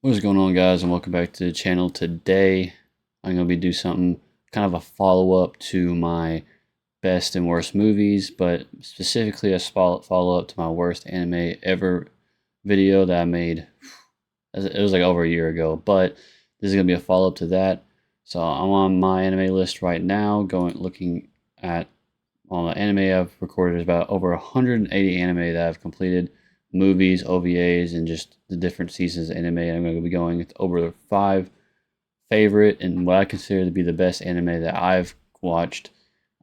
What is going on, guys, and welcome back to the channel. Today I'm going to be doing something kind of a follow-up to my best and worst movies, but specifically a follow-up to my worst anime ever video that I made. It was like over a year ago, but this is going to be a follow-up to that. So I'm on my anime list right now, looking at all the anime I've recorded. Is about over 180 anime that I've completed, movies, OVAs, and just the different seasons of anime. I'm going to be going over 5 favorite and what I consider to be the best anime that I've watched.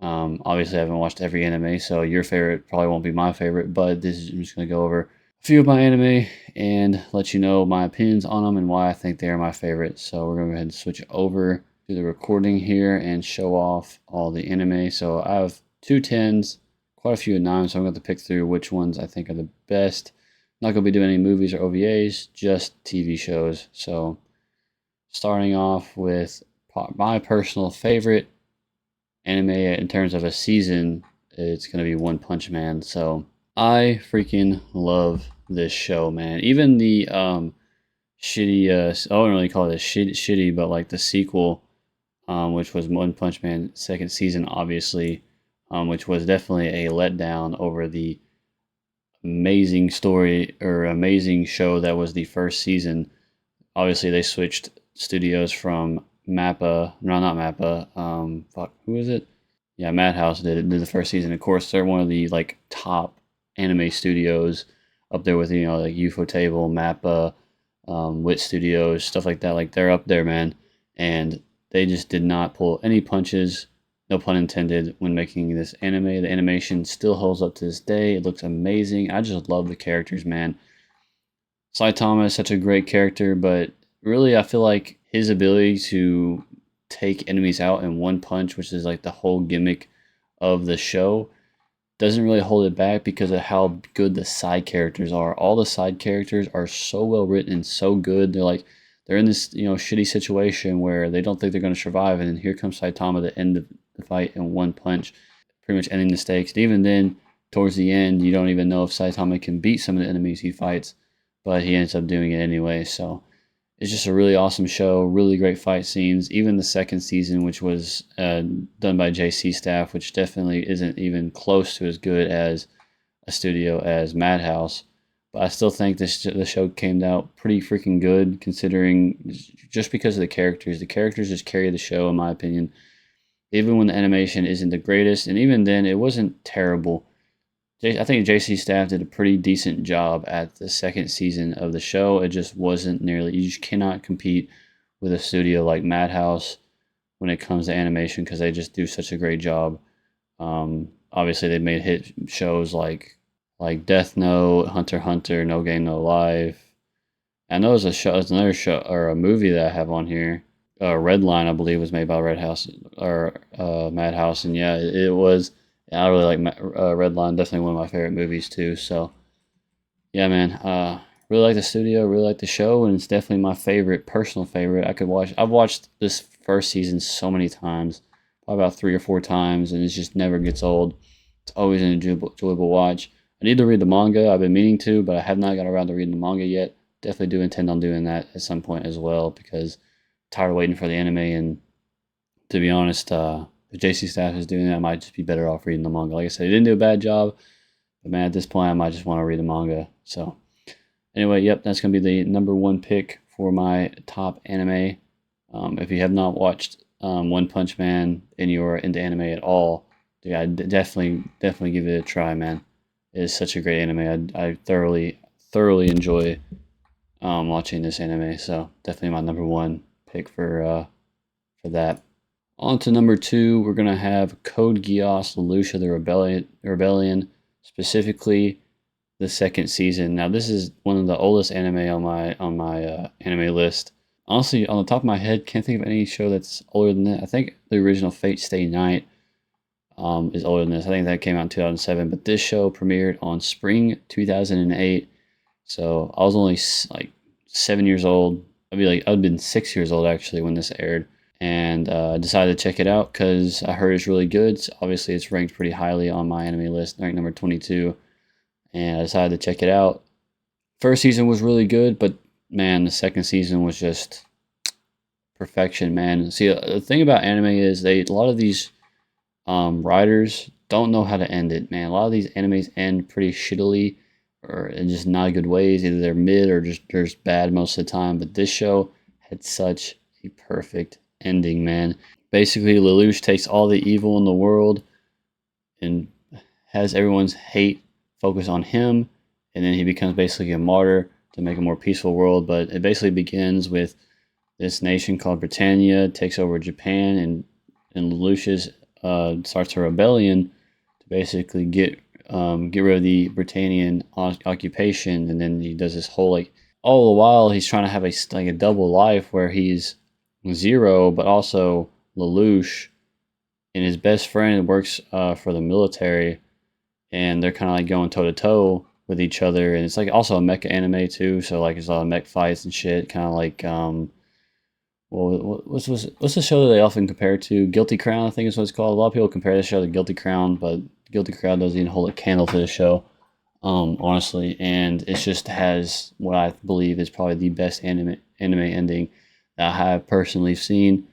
Obviously, I haven't watched every anime, so your favorite probably won't be my favorite, but I'm just going to go over a few of my anime and let you know my opinions on them and why I think they are my favorite. So we're going to go ahead and switch over to the recording here and show off all the anime. So I have 2 10s, quite a few 9s, so I'm going to pick through which ones I think are the best. I'm not going to be doing any movies or OVAs, just TV shows. So starting off with my personal favorite anime in terms of a season, it's going to be One Punch Man. So I freaking love this show, man. Even the shitty, I wouldn't really call it shitty, but like the sequel, which was One Punch Man second season, obviously, which was definitely a letdown over the amazing story or amazing show that was the first season. Obviously, they switched studios from Mappa. No, not Mappa. Who is it? Yeah, Madhouse did the first season. Of course, they're one of the like top anime studios up there with like Ufotable, Mappa, Wit Studios, stuff like that. Like they're up there, man. And they just did not pull any punches, no pun intended, when making this anime. The animation still holds up to this day. It looks amazing. I just love the characters, man. Saitama is such a great character, but really I feel like his ability to take enemies out in one punch, which is like the whole gimmick of the show, doesn't really hold it back because of how good the side characters are. All the side characters are so well written and so good. They're in this shitty situation where they don't think they're going to survive, and then here comes Saitama to end the fight in one punch, pretty much ending the stakes. And even then, towards the end, you don't even know if Saitama can beat some of the enemies he fights, but he ends up doing it anyway. So it's just a really awesome show, really great fight scenes. Even the second season, which was done by JC Staff, which definitely isn't even close to as good as a studio as Madhouse, but I still think the show came out pretty freaking good, considering just because of the characters. The characters just carry the show, in my opinion. Even when the animation isn't the greatest, and even then, it wasn't terrible. I think JC Staff did a pretty decent job at the second season of the show. It just wasn't nearly. You just cannot compete with a studio like Madhouse when it comes to animation because they just do such a great job. Obviously, they made hit shows like Death Note, Hunter x Hunter, No Game No Life. I know there's another show or a movie that I have on here. Redline, I believe, was made by Red House or Madhouse, and yeah, it was. I really like Redline, definitely one of my favorite movies too. So yeah, man, really like the studio, really like the show, and it's definitely my favorite, personal favorite. I've watched this first season so many times, probably about 3 or 4 times, and it just never gets old. It's always an enjoyable watch. I need to read the manga. I've been meaning to, but I have not got around to reading the manga yet. Definitely do intend on doing that at some point as well because I'm tired of waiting for the anime. And to be honest, if JC Staff is doing that, I might just be better off reading the manga. Like I said, he didn't do a bad job, but man, at this point, I might just want to read the manga. So anyway, yep, that's going to be the number one pick for my top anime. If you have not watched One Punch Man and you're into anime at all, yeah, definitely give it a try, man. It is such a great anime. I thoroughly enjoy watching this anime. So definitely my number one pick for that. On to number 2, we're gonna have Code Geass: Lelouch the Rebellion, specifically the second season. Now this is one of the oldest anime on my anime list. Honestly, on the top of my head, can't think of any show that's older than that. I think the original Fate Stay Night is older than this. I think that came out in 2007, but this show premiered on spring 2008. So I was only like 7 years old. I'd been 6 years old actually when this aired, and I decided to check it out because I heard it's really good. So obviously, it's ranked pretty highly on my anime list, ranked number 22, and I decided to check it out. First season was really good, but man, the second season was just perfection, man. See, the thing about anime is a lot of these writers don't know how to end it, man. A lot of these animes end pretty shittily or in just not good ways. Either they're mid or just bad most of the time. But this show had such a perfect ending, man. Basically, Lelouch takes all the evil in the world and has everyone's hate focus on him, and then he becomes basically a martyr to make a more peaceful world. But it basically begins with this nation called Britannia takes over Japan, and Lucius starts a rebellion to basically get rid of the Britannian occupation, and then he does this whole like all the while he's trying to have a double life where he's Zero, but also Lelouch, and his best friend works for the military, and they're kind of like going toe to toe with each other, and it's like also a mecha anime too, so like there's a lot of mech fights and shit, kind of like well, what's the show that they often compare it to? Guilty Crown, I think is what it's called. A lot of people compare this show to Guilty Crown, but Guilty Crown doesn't even hold a candle to the show, honestly. And it just has what I believe is probably the best anime ending that I have personally seen,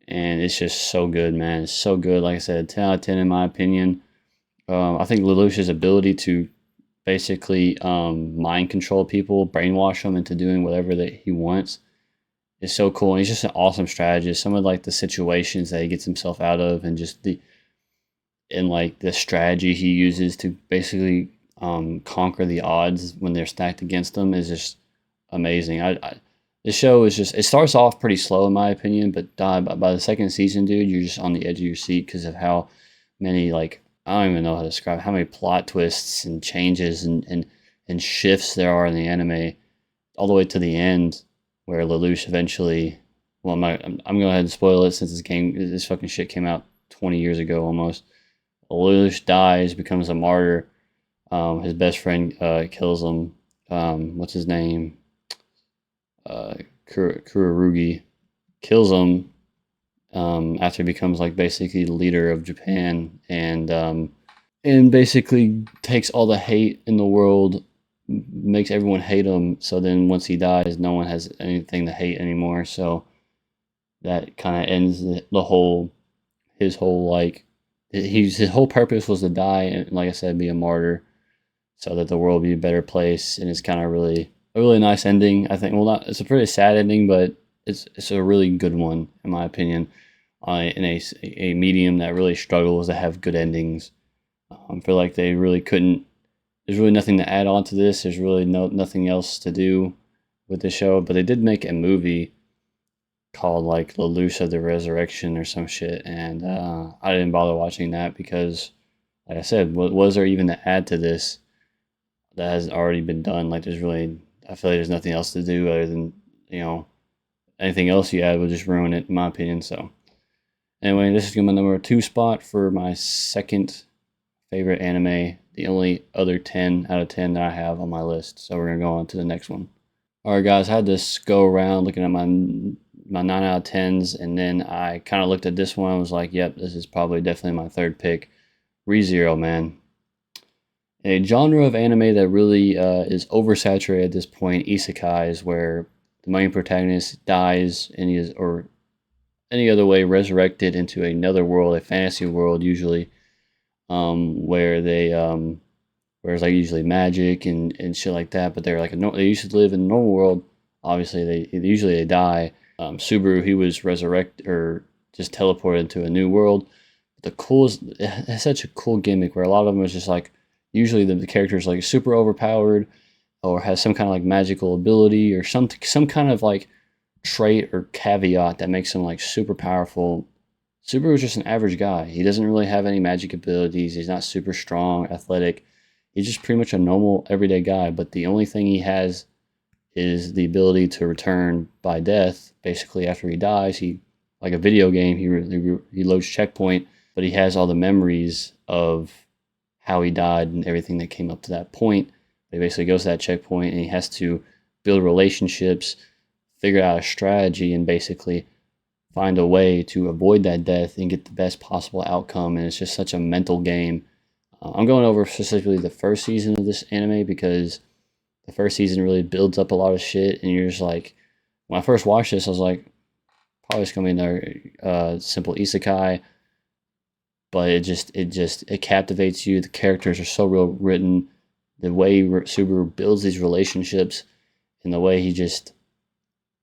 and it's just so good, man. It's so good. Like I said, 10 out of 10 in my opinion. I think Lelouch's ability to basically mind control people, brainwash them into doing whatever that he wants is so cool. And he's just an awesome strategist. Some of like the situations that he gets himself out of, and just the strategy he uses to basically conquer the odds when they're stacked against him is just amazing. This show is just, it starts off pretty slow in my opinion, but by the second season, dude, you're just on the edge of your seat because of how many like, I don't even know how to describe how many plot twists and changes and shifts there are in the anime all the way to the end where Lelouch eventually, well, I'm going to go ahead and spoil it since this fucking shit came out 20 years ago almost. Lelouch dies, becomes a martyr. His best friend kills him. What's his name? Kururugi kills him after he becomes like basically the leader of Japan, and basically takes all the hate in the world, makes everyone hate him. So then once he dies, no one has anything to hate anymore. So that kind of ends his whole like his whole purpose was to die and, like I said, be a martyr so that the world would be a better place. And it's kind of really a really nice ending, I think. Well, it's a pretty sad ending, but it's a really good one in my opinion. In a medium that really struggles to have good endings, I feel like they really couldn't. There's really nothing to add on to this. There's really nothing else to do with the show. But they did make a movie called like Lelouch of the Resurrection or some shit, and I didn't bother watching that because, like I said, what was there even to add to this that has already been done? Like there's really, I feel like there's nothing else to do other than, anything else you add would just ruin it in my opinion. So anyway, this is my number 2 spot for my second favorite anime, the only other 10 out of 10 that I have on my list. So we're going to go on to the next one. All right, guys, I had to go around looking at my 9 out of 10s, and then I kind of looked at this one and was like, yep, this is probably definitely my third pick. ReZero, man. A genre of anime that really is oversaturated at this point, isekais, where the main protagonist dies and he is, or any other way, resurrected into another world, a fantasy world usually, where where it's like usually magic and shit like that. But they're like they used to live in the normal world. Obviously, they die. Subaru, he was resurrected or just teleported into a new world. The coolest, it has such a cool gimmick where a lot of them is just like usually the character is like super overpowered or has some kind of like magical ability or some kind of like trait or caveat that makes him like super powerful. Subaru is just an average guy. He doesn't really have any magic abilities. He's not super strong, athletic. He's just pretty much a normal everyday guy. But the only thing he has is the ability to return by death. Basically, after he dies, he, like a video game, he loads checkpoint, but he has all the memories of how he died and everything that came up to that point. He basically goes to that checkpoint and he has to build relationships, figure out a strategy, and basically find a way to avoid that death and get the best possible outcome. And it's just such a mental game. I'm going over specifically the first season of this anime because The first season really builds up a lot of shit, and you're just like, when I first watched this, I was like, probably it's gonna be another simple isekai, but it captivates you. The characters are so well written. The way Subaru builds these relationships, and the way he just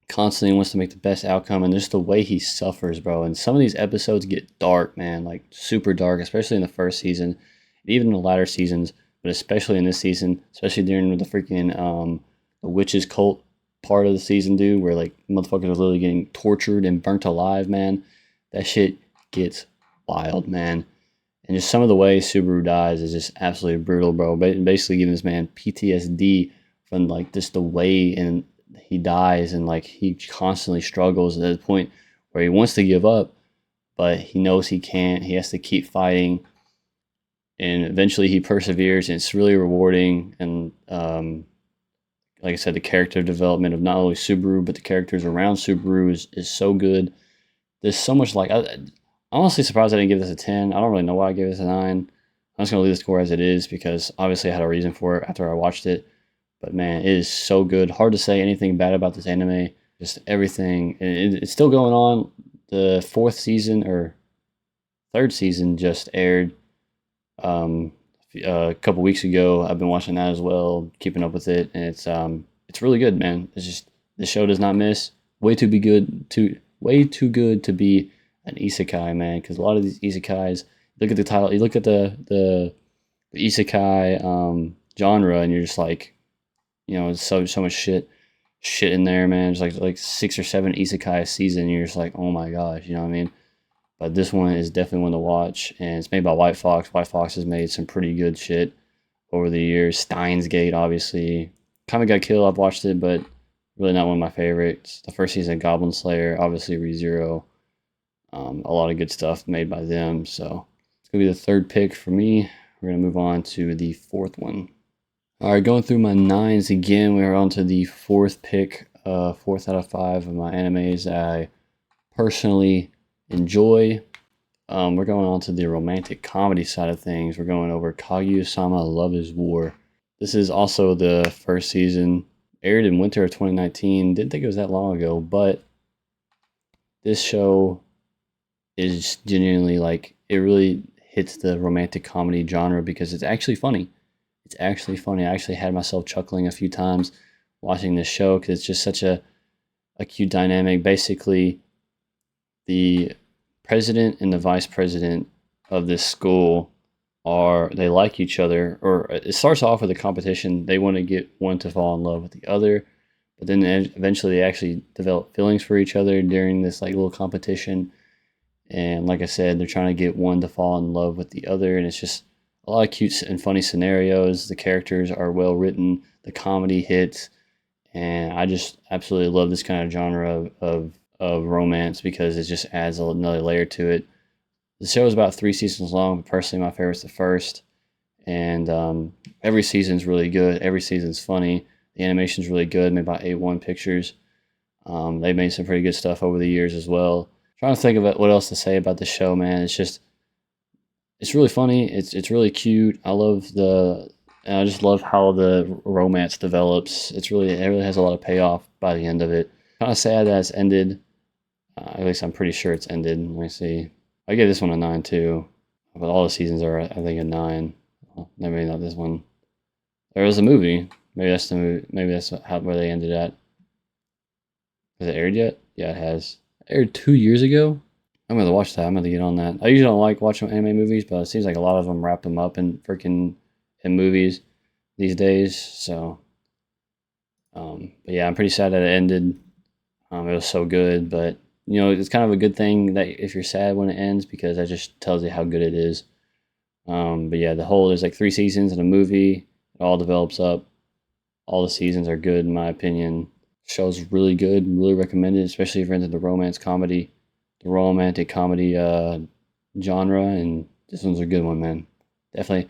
constantly wants to make the best outcome, and just the way he suffers, bro. And some of these episodes get dark, man, like super dark, especially in the first season, and even in the latter seasons, but especially in this season, especially during the freaking the witches cult part of the season, dude, where like motherfuckers are literally getting tortured and burnt alive, man. That shit gets wild, man. And just some of the way Subaru dies is just absolutely brutal, bro. Basically giving this man PTSD from like just the way and he dies, and like he constantly struggles at the point where he wants to give up, but he knows he can't. He has to keep fighting, and eventually he perseveres, and it's really rewarding. And like I said, the character development of not only Subaru but the characters around Subaru is so good. There's so much like I'm honestly surprised I didn't give this a 10. I don't really know why I gave this a 9. I'm just gonna leave the score as it is because obviously I had a reason for it after I watched it. But man, it is so good. Hard to say anything bad about this anime. Just everything. And it's still going on. The 4th season or 3rd season just aired a couple weeks ago. I've been watching that as well, keeping up with it, and it's really good, man. It's just the show does not miss. Way too good to be an isekai, man. Because a lot of these isekais, look at the title, you look at the isekai genre, and you're just like, you know, it's so much shit in there, man. It's like 6 or 7 isekai a season. And you're just like, oh my gosh, you know what I mean? But this one is definitely one to watch, and it's made by White Fox. White Fox has made some pretty good shit over the years. Steins Gate, obviously, kind of got killed. I've watched it, but really not one of my favorites. The first season, Goblin Slayer, obviously ReZero. A lot of good stuff made by them. So it's gonna be the 3rd pick for me. We're gonna move on to the 4th one. All right, going through my 9s again. We're on to the 4th pick, 4th out of 5 of my animes that I personally enjoy. We're going on to the romantic comedy side of things. We're going over Kaguya-sama Love is War. This is also the 1st season. Aired in winter of 2019. Didn't think it was that long ago, but this show is genuinely like, it really hits the romantic comedy genre because it's actually funny. It's actually funny. I actually had myself chuckling a few times watching this show because it's just such a cute dynamic. Basically, the president and the vice president of this school they like each other, or it starts off with a competition. They want to get one to fall in love with the other, but then eventually they actually develop feelings for each other during this like little competition. And like I said, they're trying to get one to fall in love with the other, and it's just a lot of cute and funny scenarios. The characters are well written, the comedy hits, and I just absolutely love this kind of genre of romance because it just adds another layer to it. The show is about 3 seasons long, but personally, my favorite's the first. And every season's really good. Every season's funny. The animation's really good, made by A1 Pictures. They made some pretty good stuff over the years as well. Trying to think of what else to say about the show, man. It's really funny. It's really cute. And I just love how the romance develops. It really has a lot of payoff by the end of it. Kind of sad that it's ended. At least I'm pretty sure it's ended. Let me see. I give this one a 9 too. But all the seasons are, I think, a 9. Well, maybe not this one. There was a movie. Maybe that's the movie. Maybe that's where they ended at. Has it aired yet? Yeah, it has. It aired 2 years ago. I'm gonna watch that. I'm gonna get on that. I usually don't like watching anime movies, but it seems like a lot of them wrap them up in movies these days. So, but yeah, I'm pretty sad that it ended. It was so good, but you know, it's kind of a good thing that if you're sad when it ends because that just tells you how good it is. But yeah, there's like 3 seasons in a movie. It all develops up. All the seasons are good in my opinion. Show's really good, really recommended, especially if you're into the romantic comedy genre, and this one's a good one, man. Definitely.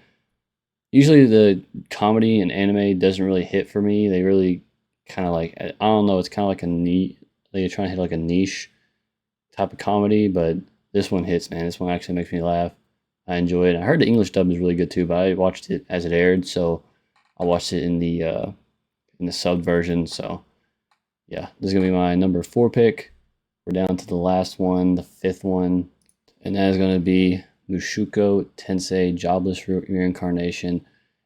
Usually the comedy and anime doesn't really hit for me. They really kind of like, I don't know, it's kind of like they're trying to hit like a niche type of comedy, but this one hits, man. This one actually makes me laugh. I enjoy it. I heard the English dub is really good too, but I watched it as it aired, so I watched it in the in the sub version. So yeah, this is gonna be my number 4 pick. We're down to the last one, the 5th one, and that is gonna be Mushoku Tensei Jobless Reincarnation.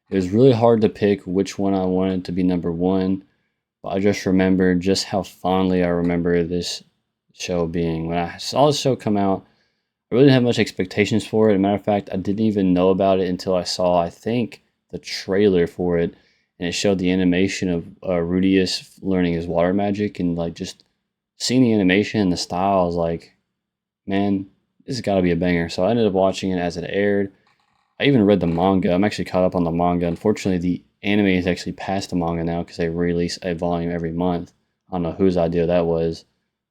It was really hard to pick which one I wanted to be number 1, but I just remembered just how fondly I remember this show being. When I saw the show come out, I really didn't have much expectations for it. As a matter of fact, I didn't even know about it until I saw, I think, the trailer for it, and it showed the animation of Rudius learning his water magic, and like just seeing the animation and the style, I was like, man, this has got to be a banger. So I ended up watching it as it aired. I even read the manga. I'm actually caught up on the manga. Unfortunately, the anime is actually past the manga now because they release a volume every month. I don't know whose idea that was.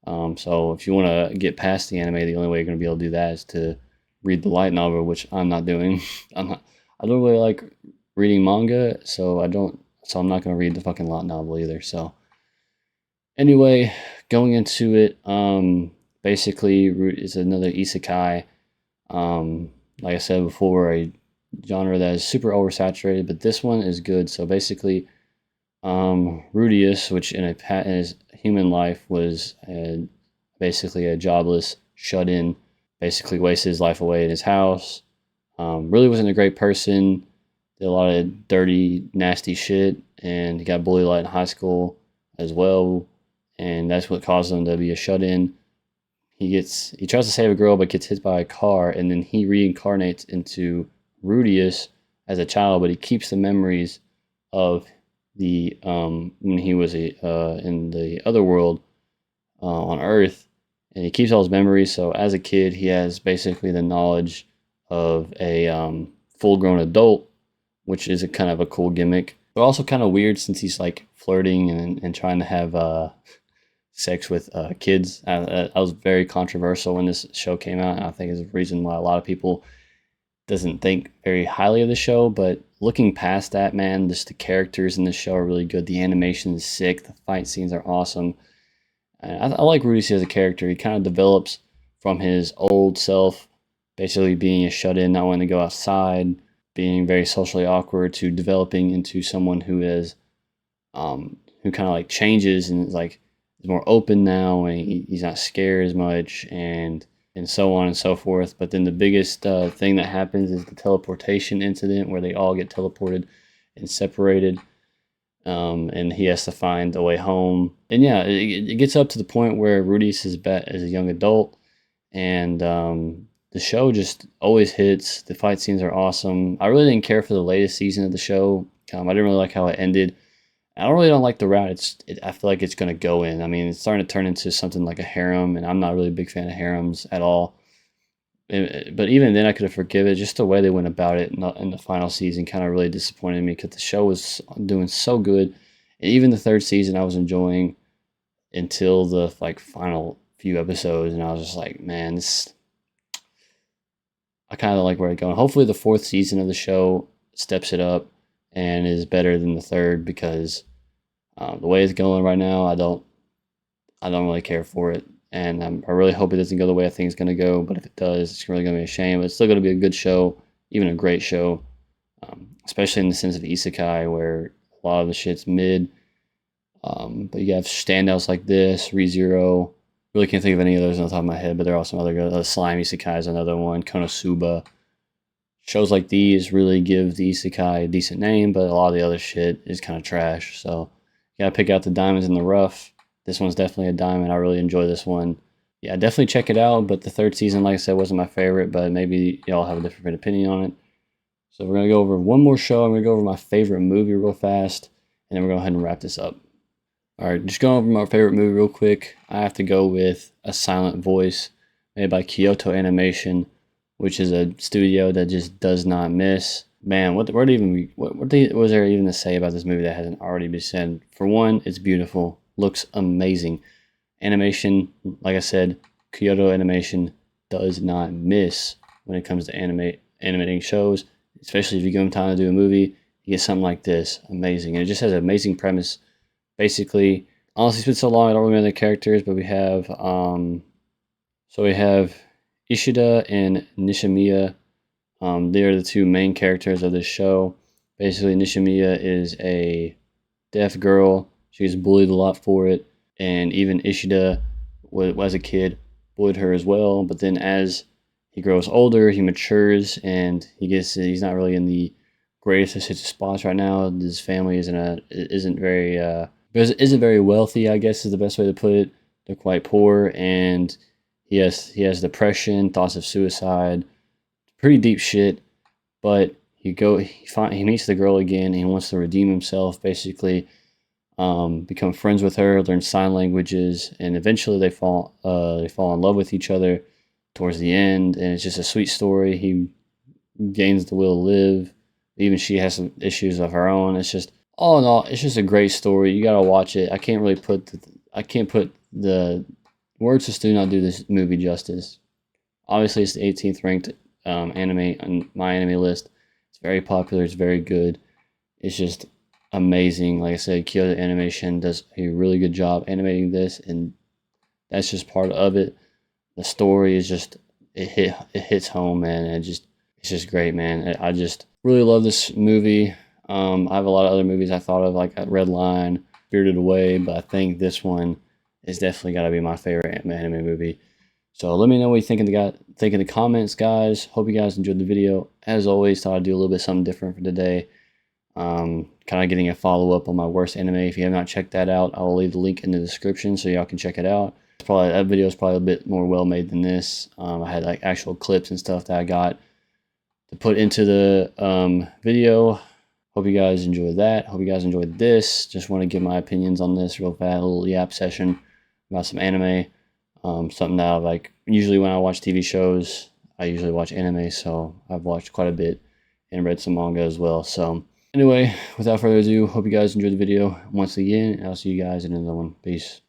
So if you want to get past the anime, the only way you're going to be able to do that is to read the light novel, which I'm not doing. I don't really like reading manga, so I'm not going to read the fucking light novel either. So anyway, going into it, basically it's another isekai. Like I said before, a genre that is super oversaturated, but this one is good. So basically, Rudius, which in his human life was basically a jobless, shut-in, basically wasted his life away in his house. Really wasn't a great person. Did a lot of dirty, nasty shit, and he got bullied a lot in high school as well. And that's what caused him to be a shut-in. He tries to save a girl, but gets hit by a car, and then he reincarnates into Rudius as a child, but he keeps the memories of the when he was in the other world on Earth, and he keeps all his memories. So as a kid, he has basically the knowledge of a full-grown adult, which is a kind of a cool gimmick, but also kind of weird since he's like flirting and trying to have sex with kids. That was very controversial when this show came out, and I think is the reason why a lot of people doesn't think very highly of the show. But looking past that, man, just the characters in the show are really good. The animation is sick. The fight scenes are awesome. And I like Rudy as a character. He kind of develops from his old self, basically being a shut-in, not wanting to go outside, being very socially awkward, to developing into someone who is who kind of like changes and is like is more open now, and he's not scared as much, and so on and so forth. But then the biggest thing that happens is the teleportation incident, where they all get teleported and separated, and he has to find a way home. And yeah, it gets up to the point where Rudy's is as a young adult, and the show just always hits. The fight scenes are awesome. I really didn't care for the latest season of the show. I didn't really like how it ended. I don't like the route I feel like it's going to go in. I mean, it's starting to turn into something like a harem, and I'm not really a big fan of harems at all. But even then, I could have forgiven it. Just the way they went about it in the final season kind of really disappointed me, because the show was doing so good. And even the 3rd season I was enjoying until the like final few episodes, and I was just like, man, I kind of like where it's going. Hopefully the 4th season of the show steps it up and is better than the 3rd, because the way it's going right now, I don't really care for it, and I really hope it doesn't go the way I think it's going to go. But if it does, it's really going to be a shame. But it's still going to be a good show, even a great show, especially in the sense of isekai, where a lot of the shit's mid. But you have standouts like this, ReZero. Really can't think of any of those on the top of my head, but there are some other good. Slime Isekai is another one. Konosuba. Shows like these really give the isekai a decent name, but a lot of the other shit is kind of trash. So you gotta pick out the diamonds in the rough. This one's definitely a diamond. I really enjoy this one. Yeah, definitely check it out. But the 3rd season, like I said, wasn't my favorite, but maybe y'all have a different opinion on it. So we're gonna go over one more show. I'm gonna go over my favorite movie real fast, and then we're gonna go ahead and wrap this up. All right, just going over my favorite movie real quick. I have to go with A Silent Voice, made by Kyoto Animation, which is a studio that just does not miss. Man, what was there even to say about this movie that hasn't already been said? For one, it's beautiful, looks amazing. Animation, like I said, Kyoto Animation does not miss when it comes to animating shows, especially if you give them time to do a movie. You get something like this, amazing. And it just has an amazing premise. Basically, honestly, it's been so long I don't remember the characters, but we have Ishida and Nishimiya. They are the 2 main characters of this show. Basically, Nishimiya is a deaf girl. She gets bullied a lot for it, and even Ishida, as a kid, bullied her as well. But then as he grows older, he matures, and he's not really in the greatest of spots right now. His family isn't very wealthy, I guess is the best way to put it. They're quite poor, and he has depression, thoughts of suicide, pretty deep shit. But he meets the girl again, and he wants to redeem himself, basically. Become friends with her, learn sign languages, and eventually they fall in love with each other towards the end. And it's just a sweet story. He gains the will to live. Even she has some issues of her own. It's just all in all, it's just a great story. You gotta watch it. I can't put the words just do not do this movie justice. Obviously, it's the 18th ranked anime on my anime list. It's very popular. It's very good. It's just amazing. Like I said, Kyoto Animation does a really good job animating this, and that's just part of it. The story is just it hits home, man. It's just great, man. I just really love this movie. I have a lot of other movies I thought of, like Red Line, Spirited Away, but I think this one is definitely got to be my favorite anime movie. So let me know what you think in the comments, guys. Hope you guys enjoyed the video. As always, thought I'd do a little bit something different for today. Kind of getting a follow-up on my worst anime. If you have not checked that out, I will leave the link in the description so y'all can check it out. That video is probably a bit more well made than this. I had like actual clips and stuff that I got to put into the video. Hope you guys enjoyed that. Hope you guys enjoyed this. Just want to give my opinions on this real fast. A little yap session about some anime. Something that I like. Usually when I watch TV shows, I usually watch anime, so I've watched quite a bit and read some manga as well. So anyway, without further ado, hope you guys enjoyed the video once again, and I'll see you guys in another one. Peace.